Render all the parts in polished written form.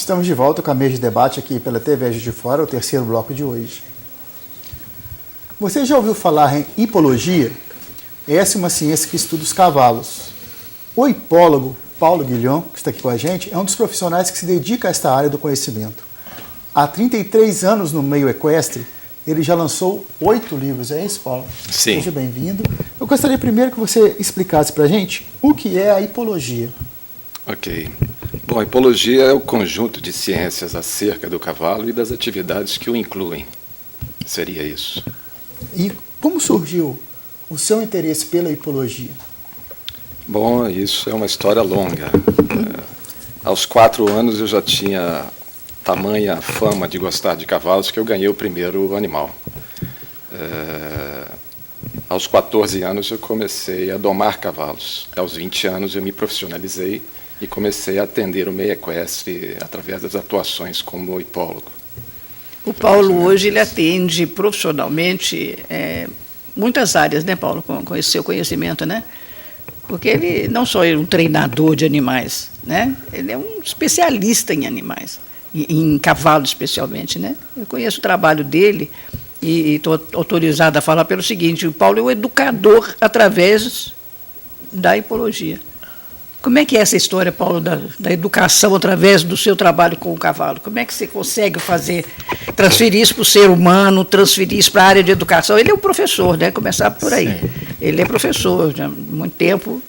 Estamos de volta com a mesa de debate aqui pela TV Juiz de Fora, o terceiro bloco de hoje. Você já ouviu falar em hipologia? Essa é uma ciência que estuda os cavalos. O hipólogo Paulo Guilhom, que está aqui com a gente, é um dos profissionais que se dedica a esta área do conhecimento. Há 33 anos no meio equestre, ele já lançou 8 livros. É isso, Paulo? Sim. Seja bem-vindo. Eu gostaria primeiro que você explicasse para a gente o que é a hipologia. Ok. Bom, a hipologia é o conjunto de ciências acerca do cavalo e das atividades que o incluem. Seria isso. E como surgiu o seu interesse pela hipologia? Bom, isso é uma história longa. Aos 4 anos eu já tinha tamanha fama de gostar de cavalos que eu ganhei o primeiro animal. Aos 14 anos eu comecei a domar cavalos. Aos 20 anos eu me profissionalizei e comecei a atender o meio equestre através das atuações como hipólogo. O Paulo hoje ele atende profissionalmente muitas áreas, né, Paulo, com esse seu conhecimento, né? Porque ele não só é um treinador de animais, né? Ele é um especialista em animais, em cavalo especialmente, né? Eu conheço o trabalho dele e estou autorizada a falar pelo seguinte: o Paulo é um educador através da hipologia. Como é que é essa história, Paulo, da educação através do seu trabalho com o cavalo? Como é que você consegue transferir isso para o ser humano, transferir isso para a área de educação? Ele é um professor, né? Começar por aí. Sim. Ele é professor já há muito tempo.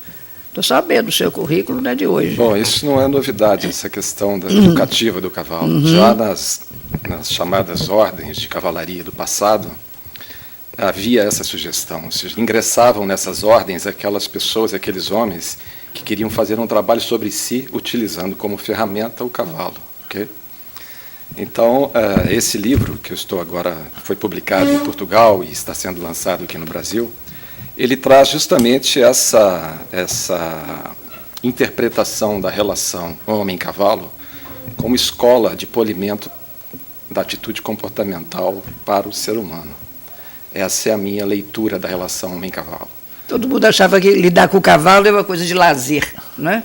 Estou sabendo do seu currículo, não é de hoje. Bom, isso não é novidade, essa questão educativa do cavalo. Já nas chamadas ordens de cavalaria do passado, havia essa sugestão. Ou seja, ingressavam nessas ordens aquelas pessoas, aqueles homens que queriam fazer um trabalho sobre si, utilizando como ferramenta o cavalo. Okay? Então, esse livro, que eu estou agora, foi publicado em Portugal e está sendo lançado aqui no Brasil, ele traz justamente essa interpretação da relação homem-cavalo como escola de polimento da atitude comportamental para o ser humano. Essa é a minha leitura da relação homem-cavalo. Todo mundo achava que lidar com o cavalo é uma coisa de lazer, né?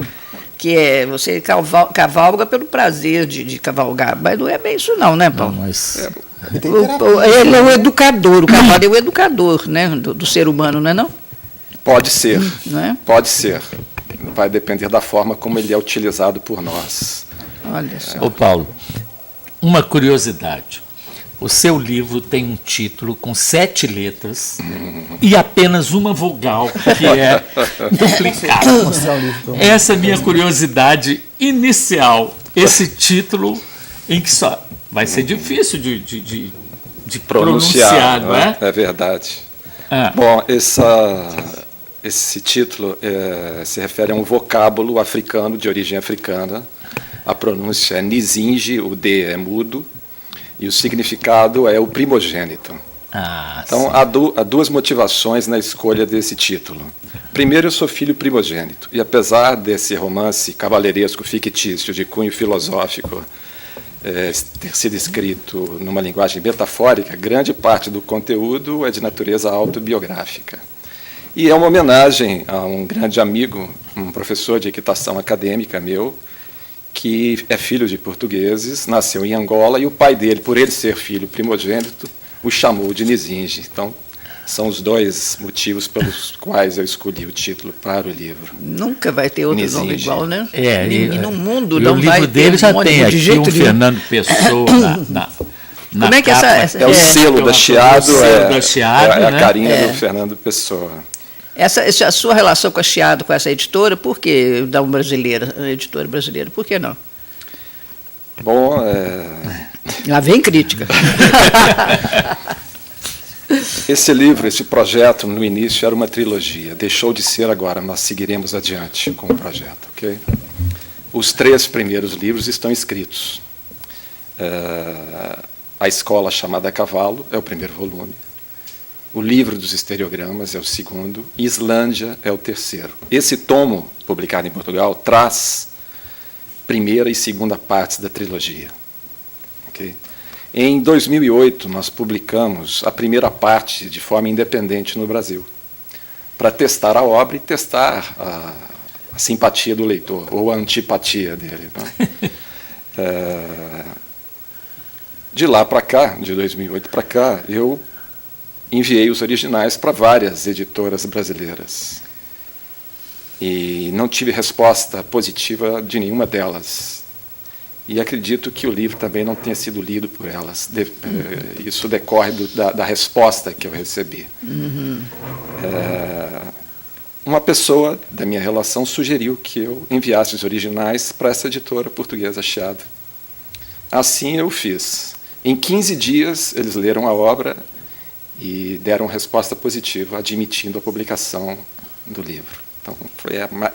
Que é você cavalga pelo prazer de cavalgar, mas não é bem isso não, né, Paulo? Ele é um educador, o cavalo é o educador, né, do ser humano, não é não? Pode ser, não é? Pode ser. Vai depender da forma como ele é utilizado por nós. Olha só. Ô Paulo, uma curiosidade. O seu livro tem um título com 7 letras e apenas uma vogal, que é duplicada. Essa é a minha curiosidade inicial. Esse título em que só vai ser difícil de pronunciar, não é? É verdade. Bom, esse título se refere a um vocábulo africano, de origem africana. A pronúncia é Nizinge, o D é mudo, e o significado é o primogênito. Então, há 2 motivações na escolha desse título. Primeiro, eu sou filho primogênito, e apesar desse romance cavalheiresco fictício de cunho filosófico ter sido escrito numa linguagem metafórica, grande parte do conteúdo é de natureza autobiográfica. E é uma homenagem a um grande amigo, um professor de equitação acadêmica meu, que é filho de portugueses, nasceu em Angola, e o pai dele, por ele ser filho primogênito, o chamou de Nizinge. Então, são os 2 motivos pelos quais eu escolhi o título para o livro. Nunca vai ter outro Nizinge. nome igual, né? E no mundo não vai ter. O livro dele já tem de aqui um Fernando Pessoa na como é que capa. essa o selo da Chiado, né? A carinha do Fernando Pessoa. A sua relação com a Chiado, com essa editora, por que da editora brasileira? Por que não? Bom, Lá vem crítica. Esse livro, esse projeto, no início era uma trilogia. Deixou de ser agora, nós seguiremos adiante com o projeto. Okay? Os 3 primeiros livros estão escritos. A Escola Chamada Cavalo é o primeiro volume. O Livro dos Estereogramas é o segundo, e Islândia é o terceiro. Esse tomo, publicado em Portugal, traz primeira e segunda partes da trilogia. Okay? Em 2008, nós publicamos a primeira parte de forma independente no Brasil, para testar a obra e testar a simpatia do leitor, ou a antipatia dele. Né? De lá para cá, de 2008 para cá, eu enviei os originais para várias editoras brasileiras. E não tive resposta positiva de nenhuma delas. E acredito que o livro também não tenha sido lido por elas. Isso decorre da resposta que eu recebi. Uma pessoa da minha relação sugeriu que eu enviasse os originais para essa editora portuguesa Chiado. Assim eu fiz. Em 15 dias, eles leram a obra e deram resposta positiva, admitindo a publicação do livro. Então,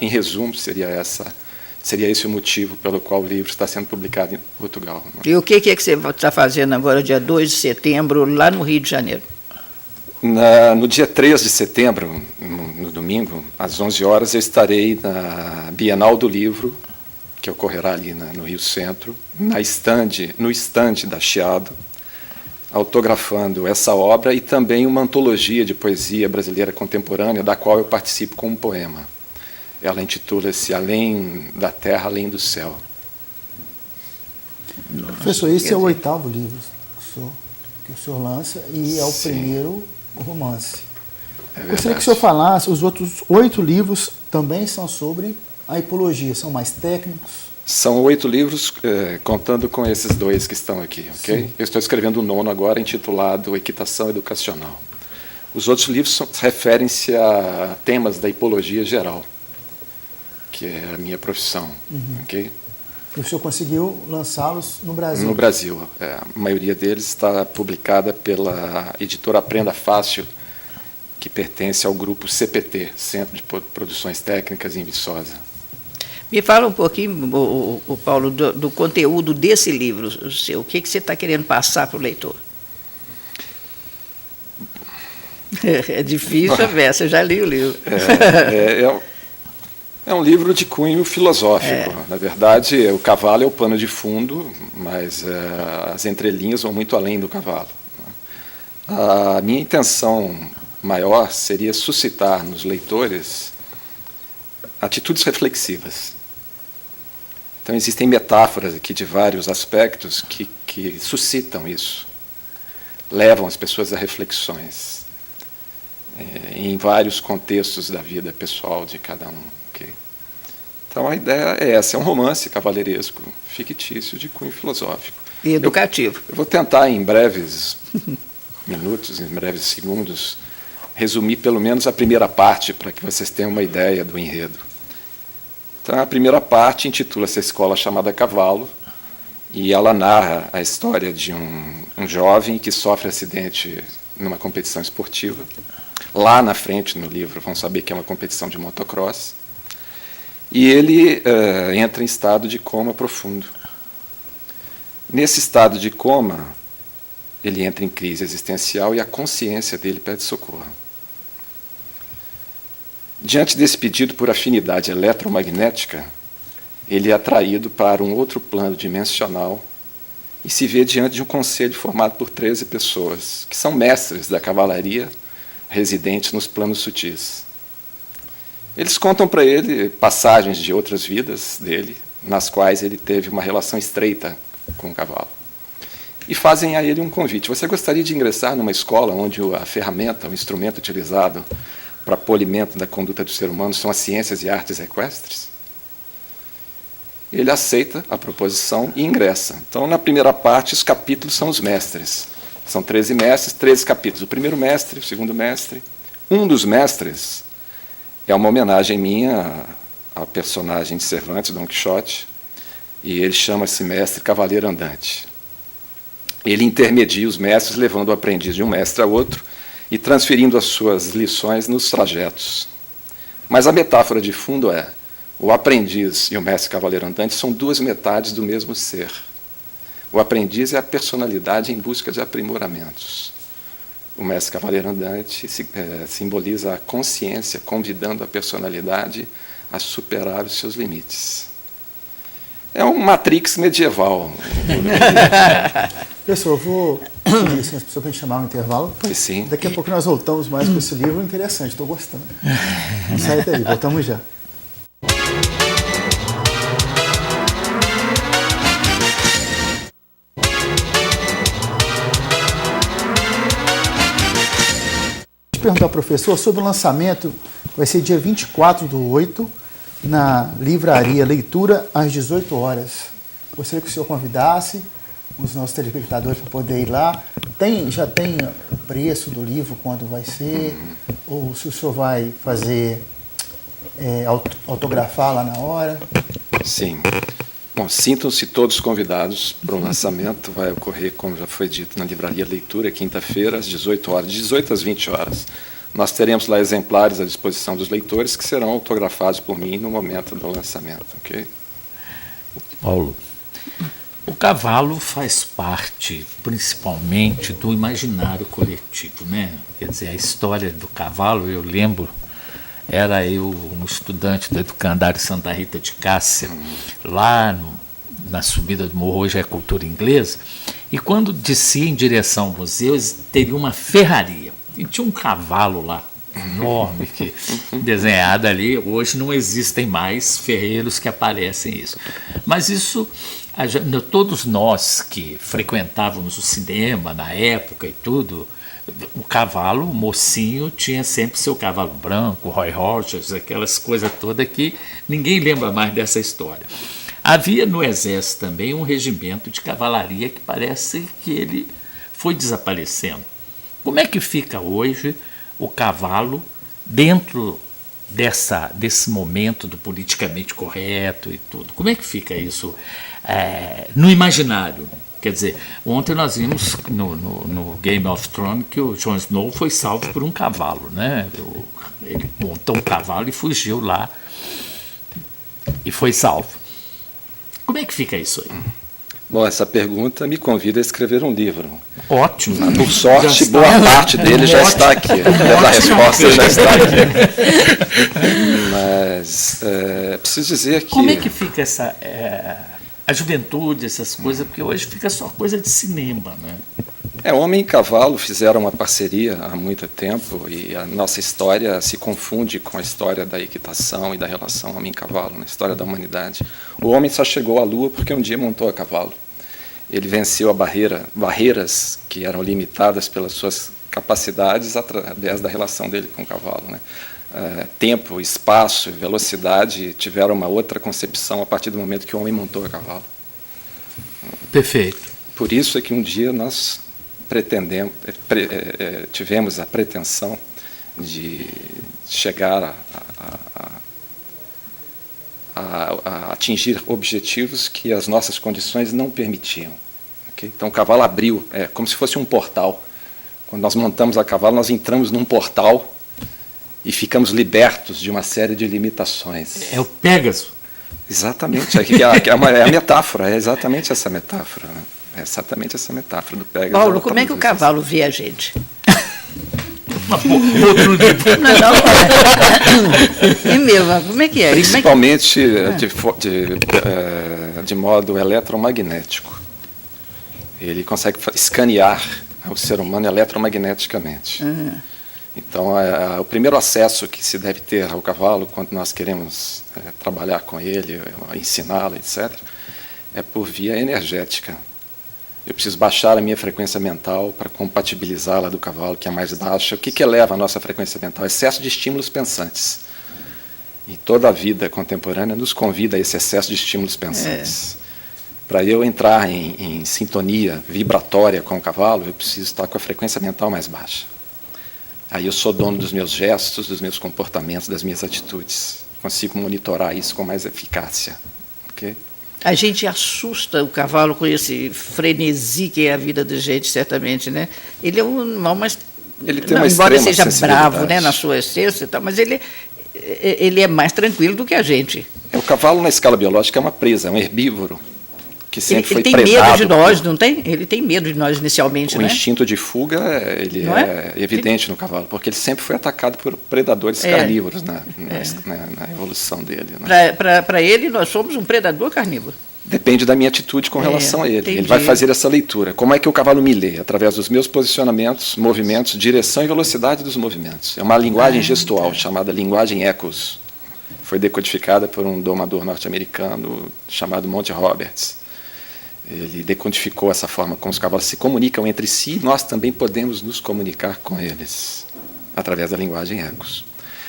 em resumo, seria esse o motivo pelo qual o livro está sendo publicado em Portugal. E o que é que você está fazendo agora, dia 2 de setembro, lá no Rio de Janeiro? No dia 3 de setembro, no domingo, às 11 horas, eu estarei na Bienal do Livro, que ocorrerá ali no Rio Centro, no estande da Chiado, autografando essa obra e também uma antologia de poesia brasileira contemporânea, da qual eu participo com um poema. Ela intitula-se Além da Terra, Além do Céu. Professor, esse é o 8º livro que o senhor lança e é o primeiro romance. Gostaria que o senhor falasse, os outros 8 livros também são sobre a hipologia, são mais técnicos? São 8 livros, contando com esses 2 que estão aqui, ok? Sim. Eu estou escrevendo o 9º agora, intitulado Equitação Educacional. Os outros livros referem-se a temas da hipologia geral, que é a minha profissão, ok? E o senhor conseguiu lançá-los no Brasil? No Brasil. A maioria deles está publicada pela editora Aprenda Fácil, que pertence ao grupo CPT, Centro de Produções Técnicas em Viçosa. Me fala um pouquinho, Paulo, do conteúdo desse livro seu. O que você está querendo passar para o leitor? É difícil a ver, você já li o livro. É um livro de cunho filosófico. Na verdade, o cavalo é o pano de fundo, mas as entrelinhas vão muito além do cavalo. A minha intenção maior seria suscitar nos leitores atitudes reflexivas. Então, existem metáforas aqui de vários aspectos que suscitam isso, levam as pessoas a reflexões em vários contextos da vida pessoal de cada um. Okay? Então, a ideia é essa, é um romance cavaleiresco, fictício, de cunho filosófico. E educativo. Eu vou tentar, em breves minutos, em breves segundos, resumir pelo menos a primeira parte, para que vocês tenham uma ideia do enredo. Então, a primeira parte intitula-se A Escola Chamada Cavalo, e ela narra a história de um jovem que sofre acidente numa competição esportiva. Lá na frente, no livro, vão saber que é uma competição de motocross. E ele entra em estado de coma profundo. Nesse estado de coma, ele entra em crise existencial e a consciência dele pede socorro. Diante desse pedido por afinidade eletromagnética, ele é atraído para um outro plano dimensional e se vê diante de um conselho formado por 13 pessoas, que são mestres da cavalaria, residentes nos planos sutis. Eles contam para ele passagens de outras vidas dele, nas quais ele teve uma relação estreita com o cavalo. E fazem a ele um convite. Você gostaria de ingressar numa escola onde a ferramenta, o instrumento utilizado para polimento da conduta do ser humano são as ciências e artes equestres? Ele aceita a proposição e ingressa. Então, na primeira parte, os capítulos são os mestres. São 13 mestres, 13 capítulos. O primeiro mestre, o segundo mestre. Um dos mestres é uma homenagem minha ao personagem de Cervantes, Dom Quixote, e ele chama-se Mestre Cavaleiro Andante. Ele intermedia os mestres, levando o aprendiz de um mestre a outro e transferindo as suas lições nos trajetos. Mas a metáfora de fundo é: o aprendiz e o mestre cavaleiro andante são 2 metades do mesmo ser. O aprendiz é a personalidade em busca de aprimoramentos. O mestre cavaleiro andante simboliza a consciência, convidando a personalidade a superar os seus limites. É um Matrix medieval. Pessoal, eu vou pedir licença para a gente chamar um intervalo. Pois sim. Daqui a pouco nós voltamos mais com esse livro interessante, estou gostando. Não sai daí, voltamos já. de perguntar ao professor sobre o lançamento, vai ser dia 24/8, na livraria Leitura, às 18 horas. Gostaria que o senhor convidasse os nossos telespectadores para poder ir lá. Já tem o preço do livro, quando vai ser, ou se o senhor vai fazer, autografar lá na hora? Sim. Bom, sintam-se todos convidados para o lançamento. Vai ocorrer, como já foi dito, na livraria Leitura, quinta-feira, às 18 horas, de 18 às 20 horas. Nós teremos lá exemplares à disposição dos leitores que serão autografados por mim no momento do lançamento. Ok? Paulo, o cavalo faz parte, principalmente, do imaginário coletivo, né? Quer dizer, a história do cavalo, eu lembro, era eu um estudante do Educandário Santa Rita de Cássia, lá na subida do morro, hoje é cultura inglesa, e quando descia em direção ao museu, teria uma ferraria, e tinha um cavalo lá, enorme, que, desenhado ali. Hoje não existem mais ferreiros que aparecem isso. Mas isso, todos nós que frequentávamos o cinema na época e tudo, o cavalo, o mocinho, tinha sempre seu cavalo branco, Roy Rogers, aquelas coisas todas que ninguém lembra mais dessa história. Havia no Exército também um regimento de cavalaria que parece que ele foi desaparecendo. Como é que fica hoje o cavalo dentro desse momento do politicamente correto e tudo? Como é que fica isso no imaginário? Quer dizer, ontem nós vimos no Game of Thrones que o Jon Snow foi salvo por um cavalo, né? Ele montou um cavalo e fugiu lá e foi salvo. Como é que fica isso aí? Bom, essa pergunta me convida a escrever um livro. Ótimo. Por sorte, boa parte dele já está aqui. A resposta já está aqui. Mas preciso dizer que... Como é que fica a juventude, essas coisas? Porque hoje fica só coisa de cinema, né? Homem e cavalo fizeram uma parceria há muito tempo e a nossa história se confunde com a história da equitação e da relação homem e cavalo, na história da humanidade. O homem só chegou à Lua porque um dia montou a cavalo. Ele venceu barreiras que eram limitadas pelas suas capacidades através da relação dele com o cavalo, né? Tempo, espaço e velocidade tiveram uma outra concepção a partir do momento que o homem montou a cavalo. Perfeito. Por isso é que um dia nós tivemos a pretensão de chegar a atingir objetivos que as nossas condições não permitiam. Okay? Então o cavalo abriu, como se fosse um portal. Quando nós montamos a cavalo, nós entramos num portal e ficamos libertos de uma série de limitações. É o Pégaso. Exatamente, é a metáfora, é exatamente essa metáfora, né? É exatamente essa metáfora do Pégaso. Paulo, como é que o cavalo vê a gente? Outro livro. E mesmo, como é que é? Principalmente de modo eletromagnético. Ele consegue escanear o ser humano eletromagneticamente. Então, o primeiro acesso que se deve ter ao cavalo, quando nós queremos trabalhar com ele, ensiná-lo, etc., é por via energética. Eu preciso baixar a minha frequência mental para compatibilizá-la do cavalo, que é mais baixa. O que eleva a nossa frequência mental? Excesso de estímulos pensantes. E toda a vida contemporânea nos convida a esse excesso de estímulos pensantes. Para eu entrar em sintonia vibratória com o cavalo, eu preciso estar com a frequência mental mais baixa. Aí eu sou dono dos meus gestos, dos meus comportamentos, das minhas atitudes. Consigo monitorar isso com mais eficácia. Okay? A gente assusta o cavalo com esse frenesi que é a vida da gente, certamente, né? Ele é um animal mais... Ele tem uma embora extrema seja bravo, né, na sua essência, mas ele é mais tranquilo do que a gente. O cavalo, na escala biológica, é uma presa, é um herbívoro, que sempre foi predado. Ele tem medo de nós, não tem? Ele tem medo de nós inicialmente, né? O instinto de fuga é evidente no cavalo, porque ele sempre foi atacado por predadores carnívoros na evolução dele. Né? Para ele, nós somos um predador carnívoro. Depende da minha atitude com relação a ele. Entendi. Ele vai fazer essa leitura. Como é que o cavalo me lê? Através dos meus posicionamentos, movimentos, direção e velocidade dos movimentos. É uma linguagem gestual chamada linguagem Eccles. Foi decodificada por um domador norte-americano chamado Monty Roberts. Ele decodificou essa forma como os cavalos se comunicam entre si, nós também podemos nos comunicar com eles. através da linguagem ecos.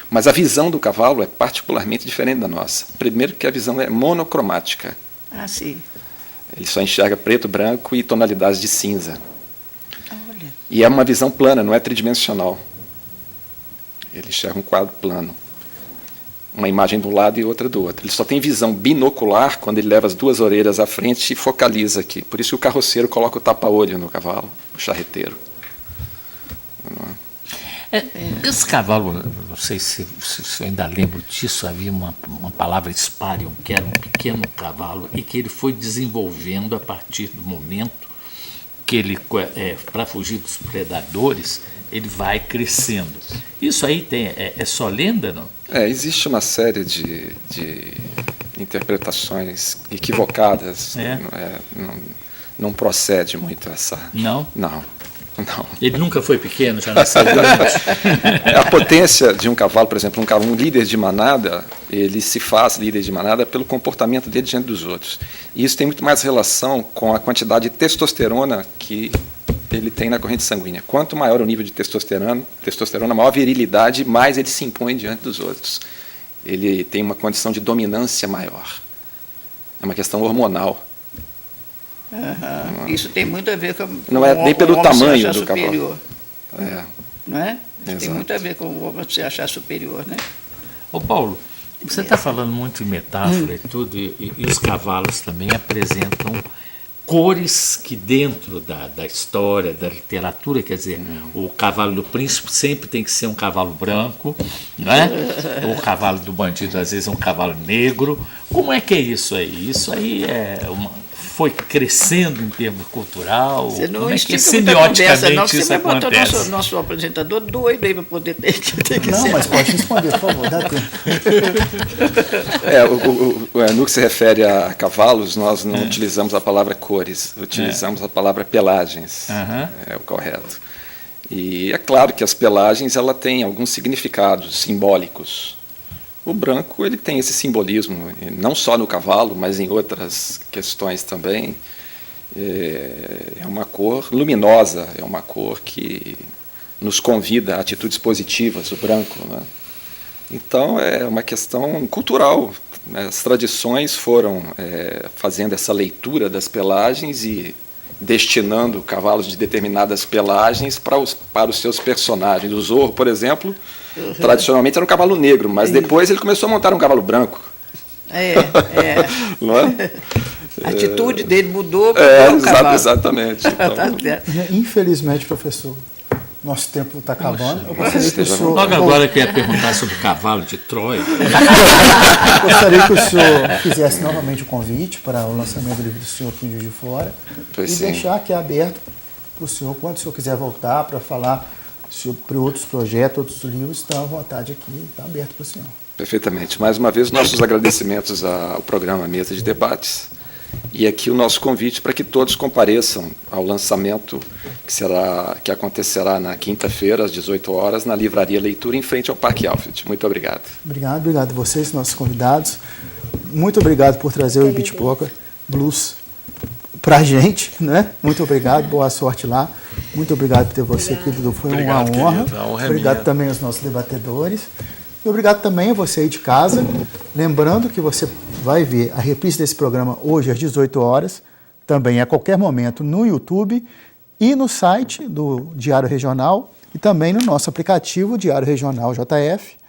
Mas a visão do cavalo é particularmente diferente da nossa. Primeiro que a visão é monocromática. Ah, sim. Ele só enxerga preto, branco e tonalidades de cinza. Olha. E é uma visão plana, não é tridimensional. Ele enxerga um quadro plano. Uma imagem de um lado e outra do outro. Ele só tem visão binocular quando ele leva as duas orelhas à frente e focaliza aqui. Por isso que o carroceiro coloca o tapa-olho no cavalo, o charreteiro. Esse cavalo, não sei se eu ainda lembro disso, havia uma palavra Sparion, que era um pequeno cavalo, e que ele foi desenvolvendo a partir do momento que ele, para fugir dos predadores, ele vai crescendo. Isso aí é só lenda, não? Existe uma série de interpretações equivocadas. Não procede muito essa... Não? Não. Ele nunca foi pequeno, já nasceu grande. A potência de um cavalo, por exemplo, um líder de manada, ele se faz líder de manada pelo comportamento dele diante dos outros. E isso tem muito mais relação com a quantidade de testosterona que ele tem na corrente sanguínea. Quanto maior o nível de testosterona, maior a virilidade, mais ele se impõe diante dos outros. Ele tem uma condição de dominância maior. É uma questão hormonal. Uhum. Isso tem muito a ver com não é nem pelo tamanho do cavalo. Não é? Exato. Tem muito a ver com o homem se achar superior, né? Ô Paulo, você está falando muito em metáfora e tudo, e os cavalos também apresentam cores que dentro da história, da literatura, quer dizer, o cavalo do príncipe sempre tem que ser um cavalo branco, né? O cavalo do bandido às vezes é um cavalo negro. Como é que é isso aí? Isso aí foi crescendo em termos cultural? Você não como é que semioticamente isso acontece? Você nosso apresentador doido aí para poder ter que não, ser. Mas pode responder, por favor, dá tempo. No que se refere a cavalos, nós não utilizamos a palavra cores, utilizamos a palavra pelagens, é o correto. E é claro que as pelagens ela tem alguns significados simbólicos. O branco ele tem esse simbolismo, não só no cavalo, mas em outras questões também. É uma cor luminosa, é uma cor que nos convida a atitudes positivas, o branco, né? Então é uma questão cultural. As tradições foram fazendo essa leitura das pelagens e destinando cavalos de determinadas pelagens para os seus personagens. O Zorro, por exemplo, tradicionalmente era um cavalo negro, mas depois ele começou a montar um cavalo branco. Não é? A atitude dele mudou para o cavalo. Exatamente. Então, infelizmente, professor, nosso tempo está acabando. Eu gostaria que o senhor... Logo agora eu queria perguntar sobre o cavalo de Troia. Gostaria que o senhor fizesse novamente o convite para o lançamento do livro do senhor aqui em Juiz de Fora deixar aqui aberto para o senhor, quando o senhor quiser voltar para falar sobre outros projetos, outros livros, está à vontade aqui, está aberto para o senhor. Perfeitamente. Mais uma vez, nossos agradecimentos ao programa Mesa de Debates e aqui o nosso convite para que todos compareçam ao lançamento que acontecerá na quinta-feira, às 18 horas, na Livraria Leitura, em frente ao Parque Alfred. Muito obrigado. Obrigado a vocês, nossos convidados. Muito obrigado por trazer o Ibitipoca Blues para a gente, né? Muito obrigado, boa sorte lá. Muito obrigado por ter você aqui, Dudu. Foi uma honra. Obrigado também aos nossos debatedores. E obrigado também a você aí de casa. Lembrando que você vai ver a reprise desse programa hoje às 18 horas, também a qualquer momento no YouTube e no site do Diário Regional e também no nosso aplicativo Diário Regional JF.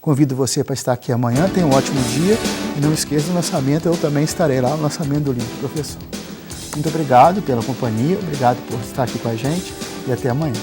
Convido você para estar aqui amanhã. Tenha um ótimo dia e não esqueça do lançamento. Eu também estarei lá no lançamento do livro do professor. Muito obrigado pela companhia, obrigado por estar aqui com a gente e até amanhã.